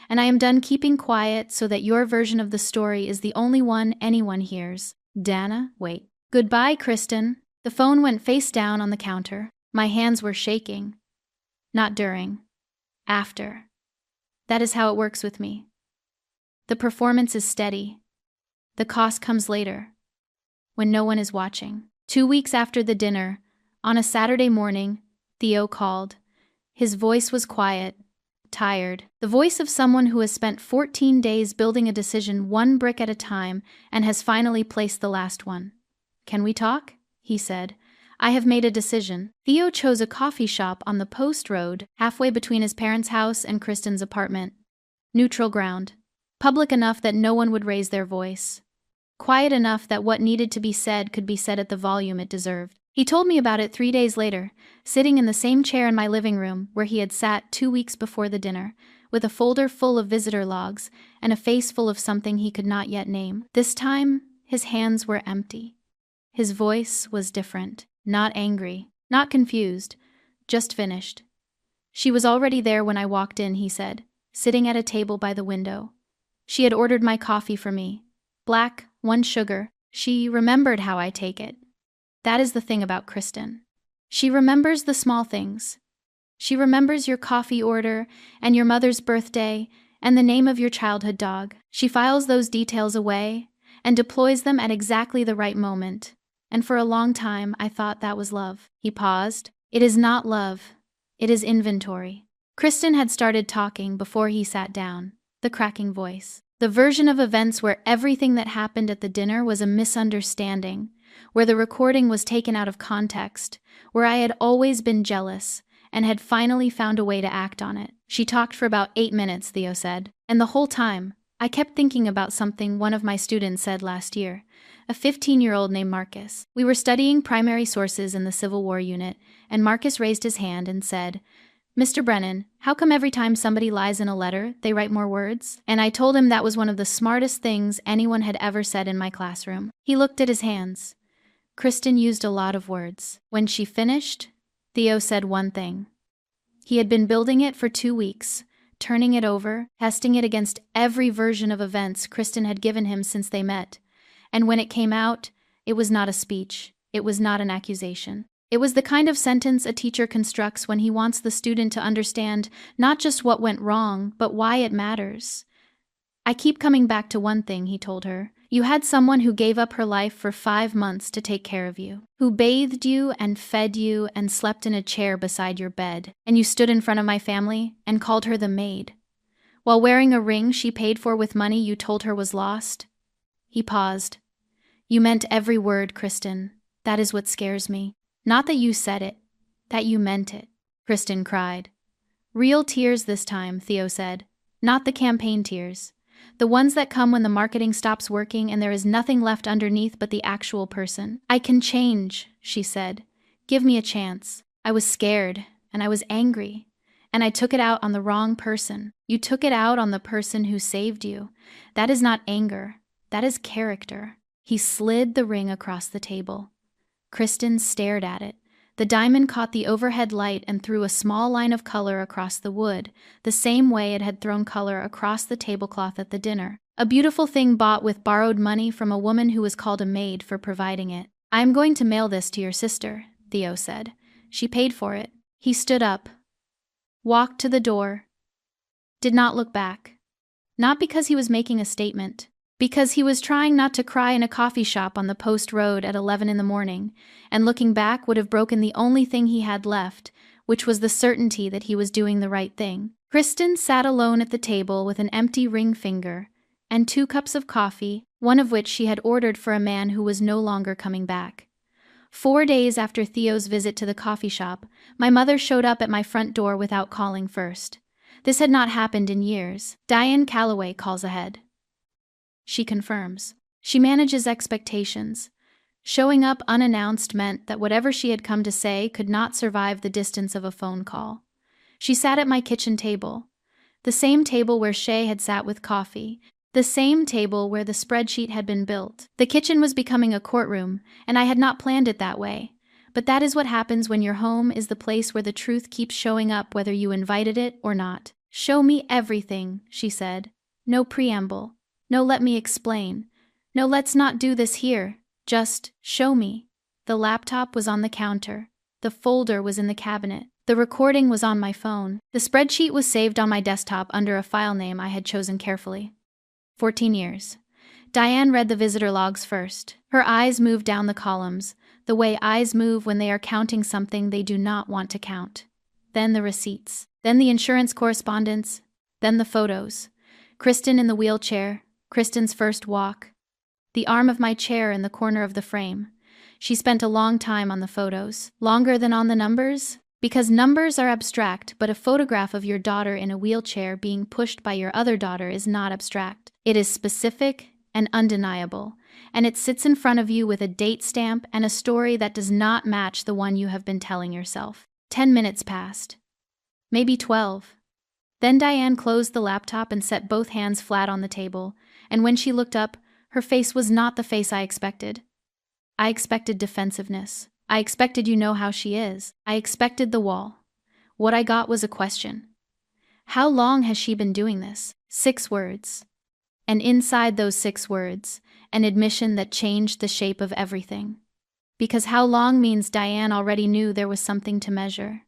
And I am done keeping quiet so that your version of the story is the only one anyone hears. Dana, wait. Goodbye, Kristen. The phone went face down on the counter. My hands were shaking. Not during. After. That is how it works with me. The performance is steady. The cost comes later, when no one is watching. 2 weeks after the dinner, on a Saturday morning, Theo called. His voice was quiet, tired, the voice of someone who has spent 14 days building a decision one brick at a time and has finally placed the last one. Can we talk? He said. I have made a decision. Theo chose a coffee shop on the post road, halfway between his parents' house and Kristen's apartment. Neutral ground. Public enough that no one would raise their voice. Quiet enough that what needed to be said could be said at the volume it deserved. He told me about it 3 days later, sitting in the same chair in my living room where he had sat 2 weeks before the dinner, with a folder full of visitor logs and a face full of something he could not yet name. This time, his hands were empty. His voice was different, not angry, not confused, just finished. She was already there when I walked in, he said, sitting at a table by the window. She had ordered my coffee for me. Black, 1 sugar. She remembered how I take it. That is the thing about Kristen. She remembers the small things. She remembers your coffee order and your mother's birthday and the name of your childhood dog. She files those details away and deploys them at exactly the right moment. And for a long time, I thought that was love. He paused. It is not love. It is inventory. Kristen had started talking before he sat down, the cracking voice. The version of events where everything that happened at the dinner was a misunderstanding, where the recording was taken out of context, where I had always been jealous and had finally found a way to act on it. She talked for about 8 minutes, Theo said, and the whole time, I kept thinking about something one of my students said last year, a 15-year-old named Marcus. We were studying primary sources in the Civil War unit, and Marcus raised his hand and said, Mr. Brennan, how come every time somebody lies in a letter, they write more words? And I told him that was one of the smartest things anyone had ever said in my classroom. He looked at his hands. Kristen used a lot of words. When she finished, Theo said one thing. He had been building it for 2 weeks, turning it over, testing it against every version of events Kristen had given him since they met. And when it came out, it was not a speech. It was not an accusation. It was the kind of sentence a teacher constructs when he wants the student to understand not just what went wrong, but why it matters. I keep coming back to one thing, he told her. You had someone who gave up her life for 5 months to take care of you, who bathed you and fed you and slept in a chair beside your bed, and you stood in front of my family and called her the Maid. While wearing a ring she paid for with money you told her was lost. He paused. You meant every word, Kristen. That is what scares me. Not that you said it, that you meant it, Kristen cried. Real tears this time, Theo said. Not the campaign tears. The ones that come when the marketing stops working and there is nothing left underneath but the actual person. I can change, she said. Give me a chance. I was scared, and I was angry, and I took it out on the wrong person. You took it out on the person who saved you. That is not anger. That is character. He slid the ring across the table. Kristen stared at it. The diamond caught the overhead light and threw a small line of color across the wood, the same way it had thrown color across the tablecloth at the dinner. A beautiful thing bought with borrowed money from a woman who was called a maid for providing it. I am going to mail this to your sister, Theo said. She paid for it. He stood up, walked to the door, did not look back. Not because he was making a statement. Because he was trying not to cry in a coffee shop on the post road at 11 in the morning, and looking back would have broken the only thing he had left, which was the certainty that he was doing the right thing. Kristen sat alone at the table with an empty ring finger, and 2 cups of coffee, one of which she had ordered for a man who was no longer coming back. 4 days after Theo's visit to the coffee shop, my mother showed up at my front door without calling first. This had not happened in years. Diane Calloway calls ahead. She confirms. She manages expectations. Showing up unannounced meant that whatever she had come to say could not survive the distance of a phone call. She sat at my kitchen table, the same table where Shay had sat with coffee, the same table where the spreadsheet had been built. The kitchen was becoming a courtroom, and I had not planned it that way. But that is what happens when your home is the place where the truth keeps showing up whether you invited it or not. Show me everything, she said. No preamble. No, let me explain. No, let's not do this here. Just show me. The laptop was on the counter. The folder was in the cabinet. The recording was on my phone. The spreadsheet was saved on my desktop under a file name I had chosen carefully. 14 years. Diane read the visitor logs first. Her eyes moved down the columns, the way eyes move when they are counting something they do not want to count. Then the receipts. Then the insurance correspondence. Then the photos. Kristen in the wheelchair. Kristen's first walk. The arm of my chair in the corner of the frame. She spent a long time on the photos. Longer than on the numbers? Because numbers are abstract, but a photograph of your daughter in a wheelchair being pushed by your other daughter is not abstract. It is specific and undeniable, and it sits in front of you with a date stamp and a story that does not match the one you have been telling yourself. 10 minutes passed. Maybe 12. Then Diane closed the laptop and set both hands flat on the table, and when she looked up, her face was not the face I expected. I expected defensiveness. I expected you know how she is. I expected the wall. What I got was a question. How long has she been doing this? 6 words. And inside those 6 words, an admission that changed the shape of everything. Because how long means Diane already knew there was something to measure.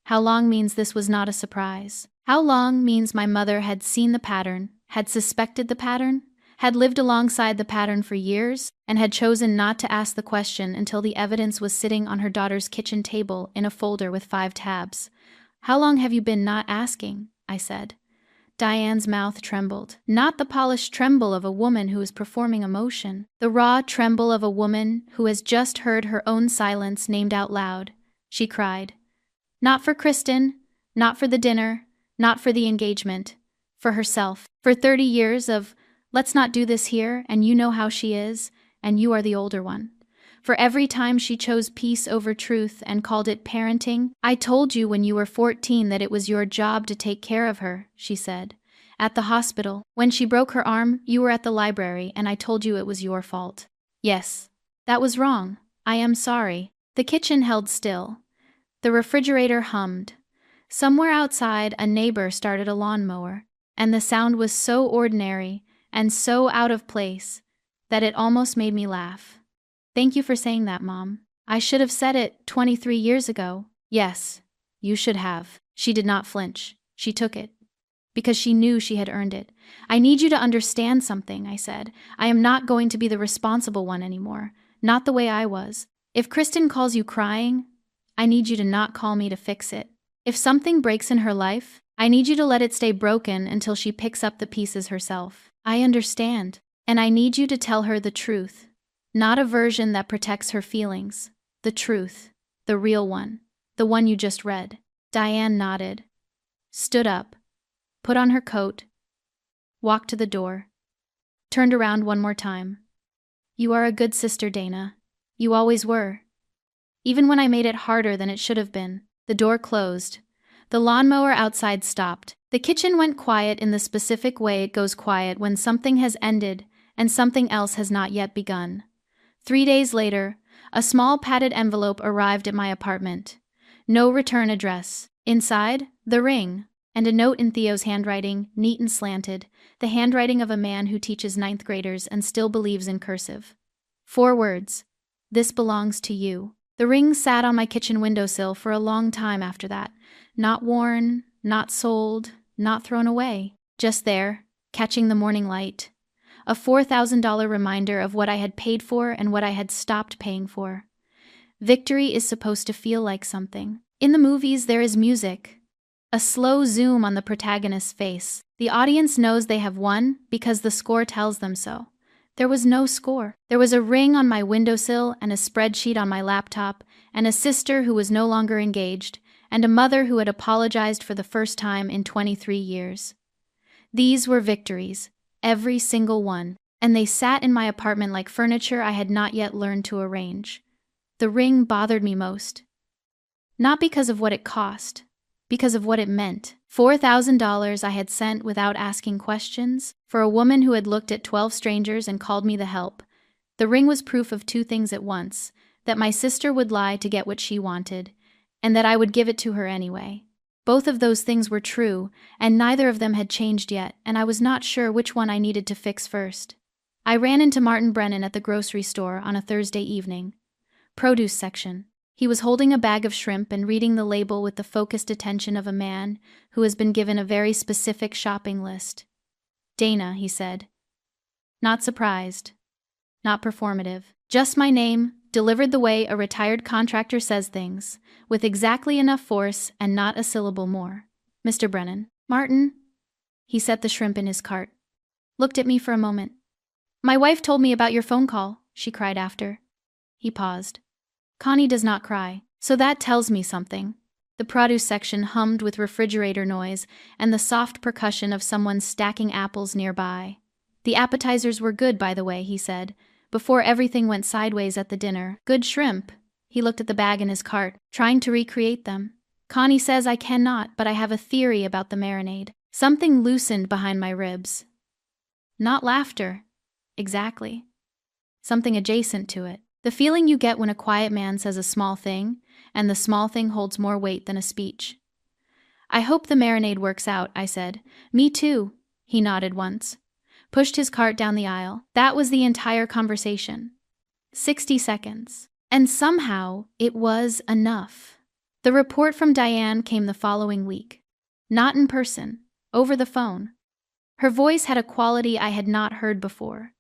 How long means this was not a surprise. How long means my mother had seen the pattern, had suspected the pattern, had lived alongside the pattern for years, and had chosen not to ask the question until the evidence was sitting on her daughter's kitchen table in a folder with 5 tabs. How long have you been not asking? I said. Diane's mouth trembled. Not the polished tremble of a woman who is performing emotion. The raw tremble of a woman who has just heard her own silence named out loud. She cried. Not for Kristen, not for the dinner, not for the engagement. For herself. For 30 years of, let's not do this here, and you know how she is, and you are the older one. For every time she chose peace over truth and called it parenting. I told you when you were 14 that it was your job to take care of her, she said. At the hospital, when she broke her arm, you were at the library, and I told you it was your fault. Yes. That was wrong. I am sorry. The kitchen held still. The refrigerator hummed. Somewhere outside, a neighbor started a lawnmower, and the sound was so ordinary and so out of place that it almost made me laugh. Thank you for saying that, Mom. I should have said it 23 years ago. Yes, you should have. She did not flinch. She took it. Because she knew she had earned it. I need you to understand something, I said. I am not going to be the responsible one anymore. Not the way I was. If Kristen calls you crying, I need you to not call me to fix it. If something breaks in her life, I need you to let it stay broken until she picks up the pieces herself. I understand. And I need you to tell her the truth. Not a version that protects her feelings. The truth. The real one. The one you just read. Diane nodded. Stood up. Put on her coat. Walked to the door. Turned around one more time. You are a good sister, Dana. You always were. Even when I made it harder than it should have been. The door closed. The lawnmower outside stopped. The kitchen went quiet in the specific way it goes quiet when something has ended and something else has not yet begun. 3 days later, a small padded envelope arrived at my apartment. No return address. Inside, the ring, and a note in Theo's handwriting, neat and slanted, the handwriting of a man who teaches 9th graders and still believes in cursive. 4 words. This belongs to you. The ring sat on my kitchen windowsill for a long time after that. Not worn, not sold, not thrown away. Just there, catching the morning light. A $4,000 reminder of what I had paid for and what I had stopped paying for. Victory is supposed to feel like something. In the movies, there is music. A slow zoom on the protagonist's face. The audience knows they have won because the score tells them so. There was no score. There was a ring on my windowsill and a spreadsheet on my laptop, and a sister who was no longer engaged, and a mother who had apologized for the first time in 23 years. These were victories. Every single one, and they sat in my apartment like furniture I had not yet learned to arrange. The ring bothered me most. Not because of what it cost, because of what it meant. $4,000 I had sent without asking questions, for a woman who had looked at 12 strangers and called me the help. The ring was proof of 2 things at once, that my sister would lie to get what she wanted, and that I would give it to her anyway. Both of those things were true, and neither of them had changed yet, and I was not sure which one I needed to fix first. I ran into Martin Brennan at the grocery store on a Thursday evening. Produce section. He was holding a bag of shrimp and reading the label with the focused attention of a man who has been given a very specific shopping list. Dana, he said. Not surprised. Not performative. Just my name, delivered the way a retired contractor says things, with exactly enough force and not a syllable more. Mr. Brennan. Martin. He set the shrimp in his cart. Looked at me for a moment. My wife told me about your phone call, she cried after. He paused. Connie does not cry, so that tells me something. The produce section hummed with refrigerator noise and the soft percussion of someone stacking apples nearby. The appetizers were good, by the way, he said, before everything went sideways at the dinner. Good shrimp. He looked at the bag in his cart, trying to recreate them. Connie says I cannot, but I have a theory about the marinade. Something loosened behind my ribs. Not laughter. Exactly. Something adjacent to it. The feeling you get when a quiet man says a small thing, and the small thing holds more weight than a speech. I hope the marinade works out, I said. Me too, he nodded once. Pushed his cart down the aisle. That was the entire conversation. 60 seconds. And somehow, it was enough. The report from Diane came the following week. Not in person, over the phone. Her voice had a quality I had not heard before.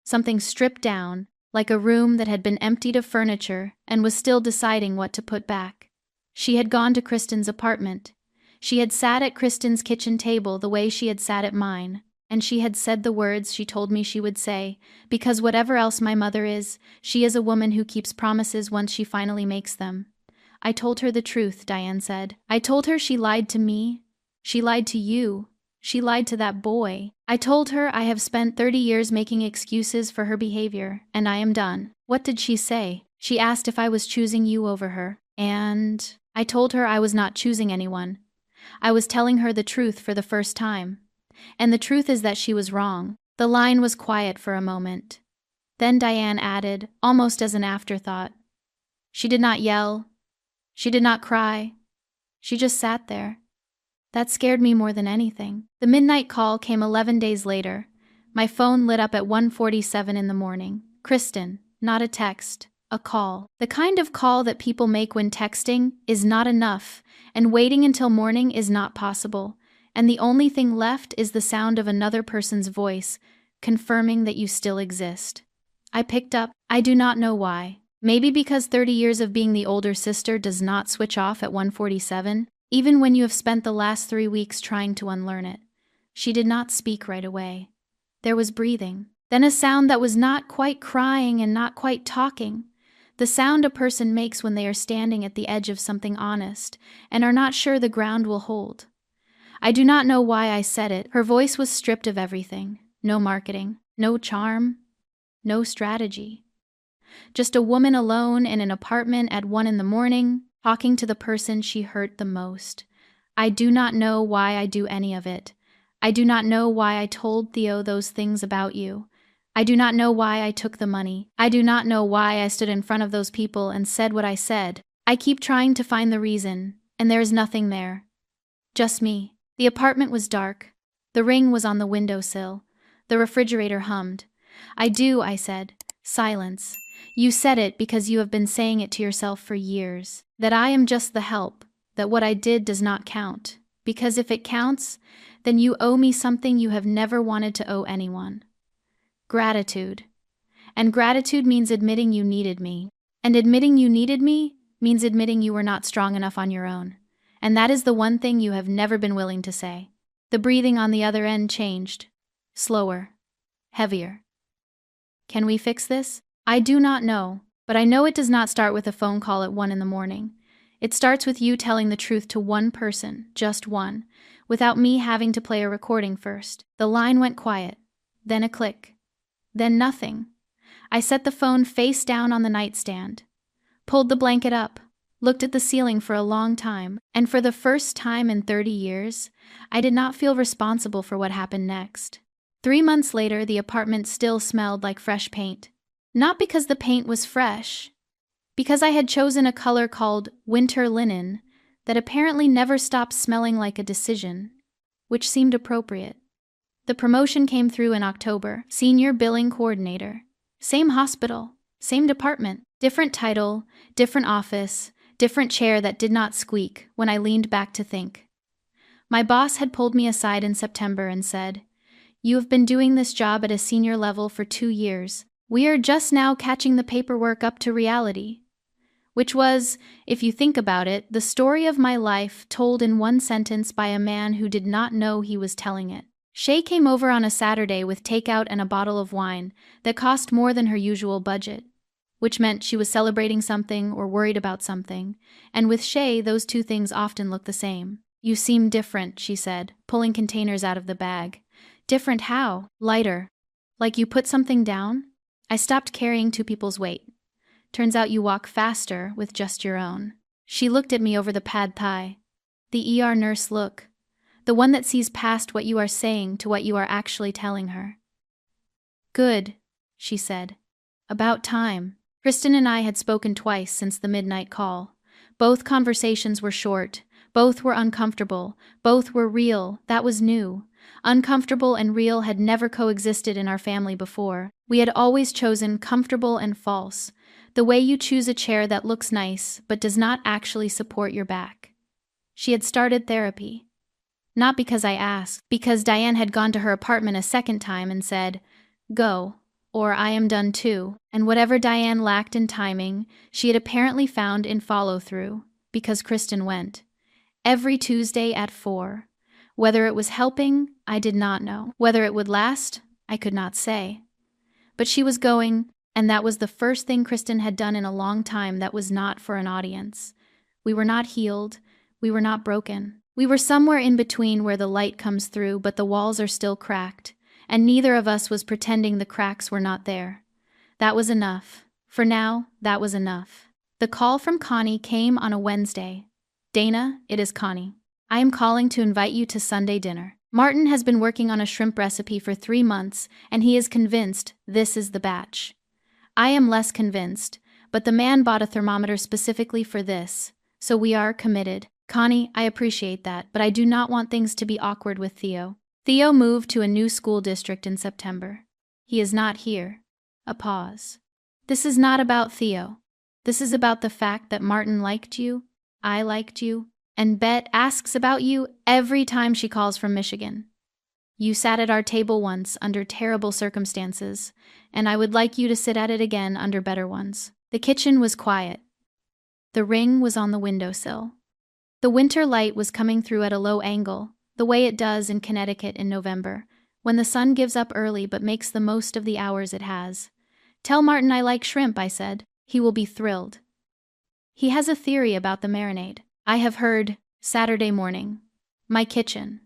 Something stripped down, like a room that had been emptied of furniture and was still deciding what to put back. She had gone to Kristen's apartment. She had sat at Kristen's kitchen table the way she had sat at mine, and she had said the words she told me she would say, because whatever else my mother is, she is a woman who keeps promises once she finally makes them. I told her the truth, Diane said. I told her she lied to me. She lied to you. She lied to that boy. I told her I have spent 30 years making excuses for her behavior, and I am done. What did she say? She asked if I was choosing you over her. And I told her I was not choosing anyone. I was telling her the truth for the first time. And the truth is that she was wrong. The line was quiet for a moment. Then Diane added, almost as an afterthought. She did not yell. She did not cry. She just sat there. That scared me more than anything. The midnight call came 11 days later. My phone lit up at 1:47 in the morning. Kristen, not a text, a call. The kind of call that people make when texting is not enough, and waiting until morning is not possible, and the only thing left is the sound of another person's voice, confirming that you still exist. I picked up. I do not know why. Maybe because 30 years of being the older sister does not switch off at 1:47. Even when you have spent the last 3 weeks trying to unlearn it. She did not speak right away. There was breathing. Then a sound that was not quite crying and not quite talking. The sound a person makes when they are standing at the edge of something honest and are not sure the ground will hold. I do not know why I said it. Her voice was stripped of everything. No marketing. No charm. No strategy. Just a woman alone in an apartment at 1 a.m, talking to the person she hurt the most. I do not know why I do any of it. I do not know why I told Theo those things about you. I do not know why I took the money. I do not know why I stood in front of those people and said what I said. I keep trying to find the reason, and there is nothing there. Just me. The apartment was dark. The ring was on the windowsill. The refrigerator hummed. I do, I said. Silence. You said it because you have been saying it to yourself for years. That I am just the help, that what I did does not count. Because if it counts, then you owe me something you have never wanted to owe anyone. Gratitude. And gratitude means admitting you needed me. And admitting you needed me means admitting you were not strong enough on your own. And that is the one thing you have never been willing to say. The breathing on the other end changed. Slower. Heavier. Can we fix this? I do not know, but I know it does not start with a phone call at 1 a.m. It starts with you telling the truth to one person, just one, without me having to play a recording first. The line went quiet, then a click, then nothing. I set the phone face down on the nightstand, pulled the blanket up, looked at the ceiling for a long time, and for the first time in 30 years, I did not feel responsible for what happened next. 3 months later, the apartment still smelled like fresh paint. Not because the paint was fresh, because I had chosen a color called winter linen that apparently never stopped smelling like a decision, which seemed appropriate. The promotion came through in October. Senior billing coordinator. Same hospital, same department, different title, different office, different chair that did not squeak when I leaned back to think. My boss had pulled me aside in September and said, "You have been doing this job at a senior level for 2 years. We are just now catching the paperwork up to reality." Which was, if you think about it, the story of my life told in one sentence by a man who did not know he was telling it. Shay came over on a Saturday with takeout and a bottle of wine that cost more than her usual budget, which meant she was celebrating something or worried about something, and with Shay, those two things often look the same. "You seem different," she said, pulling containers out of the bag. "Different how?" "Lighter. Like you put something down?" "I stopped carrying 2 people's weight. Turns out you walk faster with just your own." She looked at me over the pad thai. The ER nurse look. The one that sees past what you are saying to what you are actually telling her. "Good," she said. "About time." Kristen and I had spoken twice since the midnight call. Both conversations were short. Both were uncomfortable. Both were real. That was new. Uncomfortable and real had never coexisted in our family before. We had always chosen comfortable and false, the way you choose a chair that looks nice but does not actually support your back. She had started therapy. Not because I asked, because Diane had gone to her apartment a second time and said, "Go, or I am done too." And whatever Diane lacked in timing, she had apparently found in follow-through, because Kristen went. Every Tuesday at 4. Whether it was helping, I did not know. Whether it would last, I could not say. But she was going, and that was the first thing Kristen had done in a long time that was not for an audience. We were not healed. We were not broken. We were somewhere in between where the light comes through, but the walls are still cracked, and neither of us was pretending the cracks were not there. That was enough. For now, that was enough. The call from Connie came on a Wednesday. "Dana, it is Connie. I am calling to invite you to Sunday dinner. Martin has been working on a shrimp recipe for 3 months, and he is convinced this is the batch. I am less convinced, but the man bought a thermometer specifically for this, so we are committed. Connie, I appreciate that, but I do not want things to be awkward with Theo. Theo moved to a new school district in September. He is not here." A pause. "This is not about Theo. This is about the fact that Martin liked you, I liked you, and Bet asks about you every time she calls from Michigan. You sat at our table once under terrible circumstances, and I would like you to sit at it again under better ones." The kitchen was quiet. The ring was on the windowsill. The winter light was coming through at a low angle, the way it does in Connecticut in November, when the sun gives up early but makes the most of the hours it has. "Tell Martin I like shrimp," I said. "He will be thrilled." He has a theory about the marinade. I have heard. Saturday morning. My kitchen.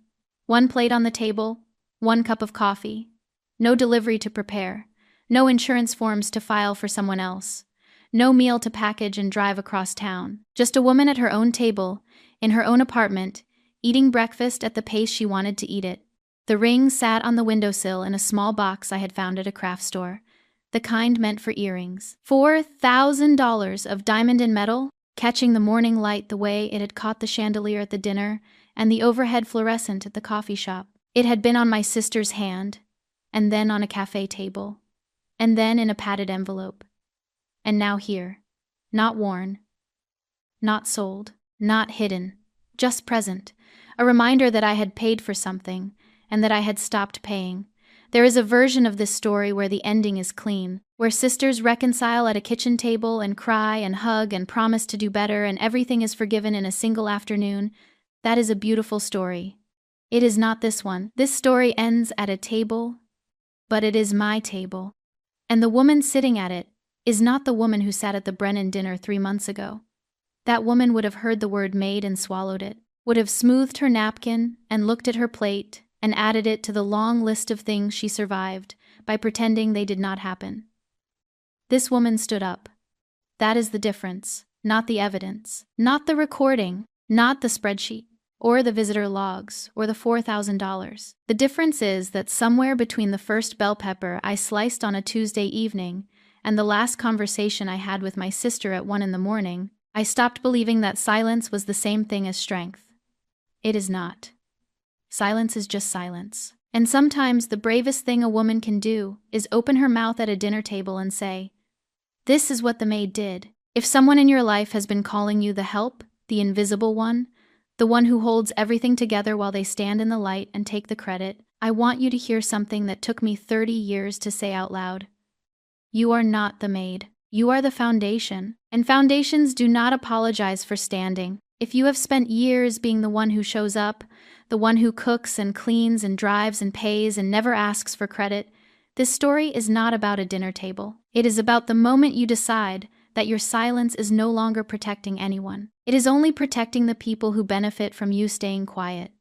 1 plate on the table, 1 cup of coffee. No delivery to prepare. No insurance forms to file for someone else. No meal to package and drive across town. Just a woman at her own table, in her own apartment, eating breakfast at the pace she wanted to eat it. The ring sat on the windowsill in a small box I had found at a craft store, the kind meant for earrings. $4,000 of diamond and metal, catching the morning light the way it had caught the chandelier at the dinner and the overhead fluorescent at the coffee shop. It had been on my sister's hand, and then on a cafe table, and then in a padded envelope. And now here. Not worn. Not sold. Not hidden. Just present. A reminder that I had paid for something, and that I had stopped paying. There is a version of this story where the ending is clean, where sisters reconcile at a kitchen table and cry and hug and promise to do better and everything is forgiven in a single afternoon. That is a beautiful story. It is not this one. This story ends at a table, but it is my table. And the woman sitting at it is not the woman who sat at the Brennan dinner 3 months ago. That woman would have heard the word maid and swallowed it, would have smoothed her napkin and looked at her plate and added it to the long list of things she survived by pretending they did not happen. This woman stood up. That is the difference, not the evidence, not the recording, not the spreadsheet, or the visitor logs, or the $4,000. The difference is that somewhere between the first bell pepper I sliced on a Tuesday evening and the last conversation I had with my sister at 1 a.m, I stopped believing that silence was the same thing as strength. It is not. Silence is just silence. And sometimes the bravest thing a woman can do is open her mouth at a dinner table and say, "This is what the maid did." If someone in your life has been calling you the help, the invisible one, the one who holds everything together while they stand in the light and take the credit, I want you to hear something that took me 30 years to say out loud. You are not the maid. You are the foundation. And foundations do not apologize for standing. If you have spent years being the one who shows up, the one who cooks and cleans and drives and pays and never asks for credit, this story is not about a dinner table. It is about the moment you decide that your silence is no longer protecting anyone. It is only protecting the people who benefit from you staying quiet.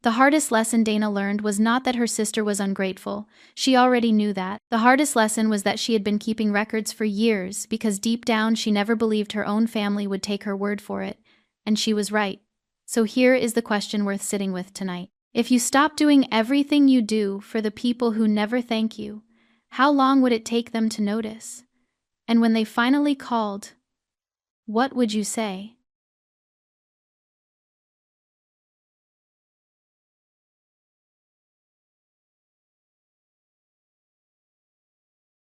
The hardest lesson Dana learned was not that her sister was ungrateful. She already knew that. The hardest lesson was that she had been keeping records for years because deep down she never believed her own family would take her word for it. And she was right. So here is the question worth sitting with tonight. If you stop doing everything you do for the people who never thank you, how long would it take them to notice? And when they finally called, what would you say?